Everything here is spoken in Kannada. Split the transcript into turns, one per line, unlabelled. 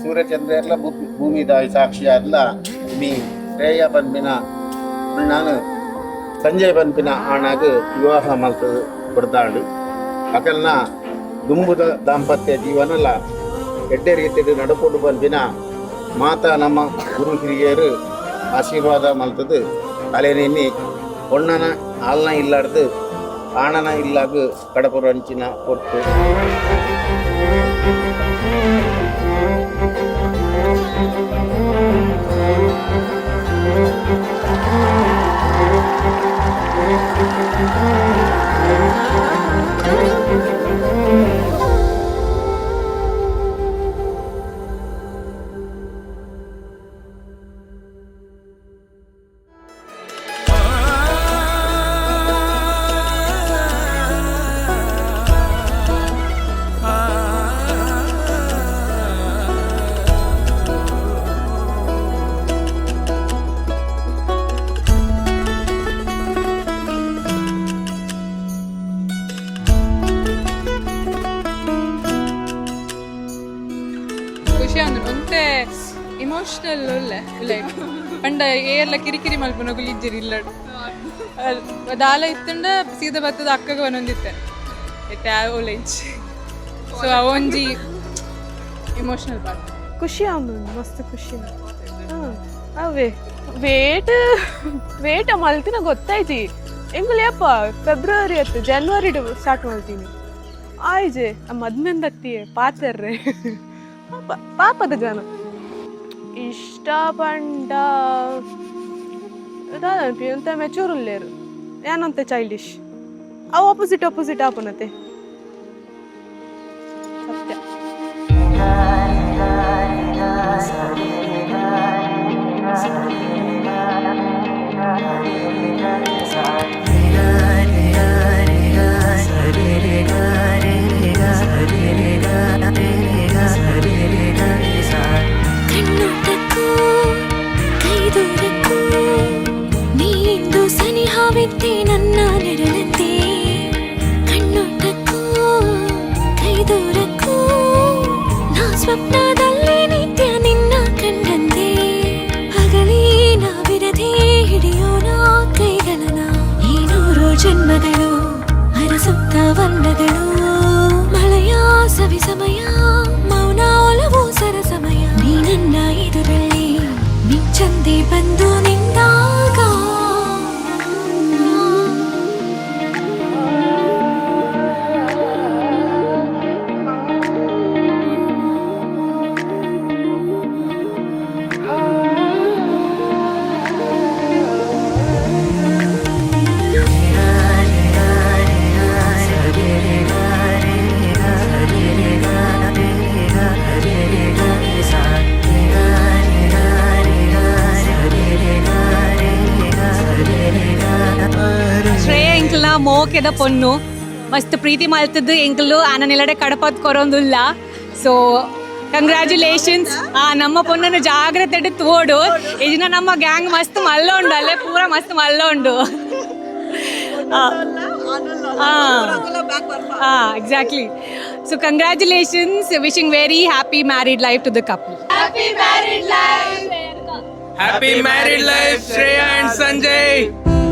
ಸೂರ್ಯಚಂದ್ರ ಎಲ್ಲ ಭೂಮಿ ದಾಯಿ ಸಾಕ್ಷಿ ಆದ್ಲ ಮೀ ಶ್ರೇಯ ಪನ್ಪಿನ ನಾನು ಸಂಜಯ್ ಪನ್ಪಿನ ಆಣಾಗ ವಿವಾಹ ಮಲ್ತದು ಕೊಡ್ದಾಂಡು ಅಕಲ್ನ ದುಂಬುದ ದಾಂಪತ್ಯ ಜೀವನಲ್ಲ ಎಡ್ಡೆ ರೀತಿಯಲ್ಲಿ ನಡ್ಕೊಂಡು ಬಂದಿನ ಮಾತಾ ನಮ್ಮ ಗುರು ಹಿರಿಯರು ಆಶೀರ್ವಾದ ಮಲ್ತದು ಅಲೆನೆನ್ನಿ ಒಣ್ಣನ ಆಲ್ನ ಇಲ್ಲಾರ್ದು ಆಣನ ಇಲ್ಲಾಗ ಕಡಪುರ ಅಂಚಿನ ಹೊತ್ತು
ಒಂತೆ ಇಮೋಷನಲ್ ಒಳ್ಳೆ ಲೈಕ್ ಪಂಡ ಏರ್ಲ ಕಿರಿಕಿರಿ ಮಲ್ಪನ ಗುಲಿಜ್ಜರಿ ಇಲ್ಲಡು ದಾಲ ಇತ್ತಂಡ ಸೀದಾ ಬತ್ತದ ಅಕ್ಕಗ ಒಂದೊಂದಿತ್ತೆ ಎತ್ತೆ ಓಲೇಜ್ ಸೊ ಅವೊಂಜಿ ಇಮೋಷನಲ್ ಪಾರ್ಟ್
ಖುಷಿ ಆಮೇಲೆ ಮಸ್ತ್ ಖುಷಿ ಅವೇ ವೇಟ್ ಮಲ್ತಿನ ಗೊತ್ತಾಯ್ತಿ ಎಂಗುಲೇಪ್ಪ ಫೆಬ್ರವರಿ ಅತ್ತು ಜನವರಿ ಸ್ಟಾರ್ಟ್ ಮಾಡ್ತೀನಿ ಆಯ್ಜೆ ಮದ್ಮೆಂದತ್ತಿ ಪಾತರ್ರೆ ಪಾಪದ ಜನ ಇಷ್ಟ ಪಂಡ ಎಂತ ಮೆಚೂರ್ ಉಲ್ಲೇರು ಏನಂತೆ ಚೈಲ್ಡಿಶ್ ಅವು ಆಪೋಸಿಟ್ ಆಪನತೆ ಸತ್ಯ
ನನ್ನ ನೆರಳಂತೆ ಕಣ್ಣೊಟ್ಟಕ್ಕೂ ಕೈದೂರಕ್ಕೂ ನಾ ಸ್ವಪ್ನದಲ್ಲಿ ನಿತ್ಯ ನಿನ್ನ ಕಂಡಂತೆ ಹಗಲೇ ನಾವಿರದೆ ಹಿಡಿಯೋಣ ಕೈಗಳನ ಈ 100 ಜನ್ಮಗಳು ಹರಸುತ್ತ ವರ್ಣಗಳು ಮಳೆಯ ಸವಿ ಸಮಯ ಮೌನ ಒಲವು ಸರಸಮಯ ನೀ ನನ್ನ ಎದುರಲ್ಲಿ ಮಿಂಚಂದೆ ಬಂದು ನಿಂದಾಗ
ಮೋಕೆದ ಪೊನ್ನು ಮಸ್ತ್ ಪ್ರೀತಿ ಮಲ್ತದ್ದು ಎಂಕಲು ಆನನೆಲ್ಲಡೆ ಕಡಪದ್ ಕೊರೊಂದುಲ್ಲ ಸೊ ಕಂಗ್ರ್ಯಾಚುಲೇಷನ್ಸ್ ನಮ್ಮ ಪೊನ್ನನ್ನು ಜಾಗ್ರತೆ ಇಟ್ಟು ತೋಡು ಇದನ್ನ ನಮ್ಮ ಗ್ಯಾಂಗ್ ಮಸ್ತ್ ಮಲ್ಲ ಉಂಡು ಅಲ್ಲೇ ಪೂರ ಮಸ್ತ್ ಮಲ್ಲ ಉಂಡು exactly so congratulations wishing very happy married life to the couple
Happy married life, Shreya and Sanjay.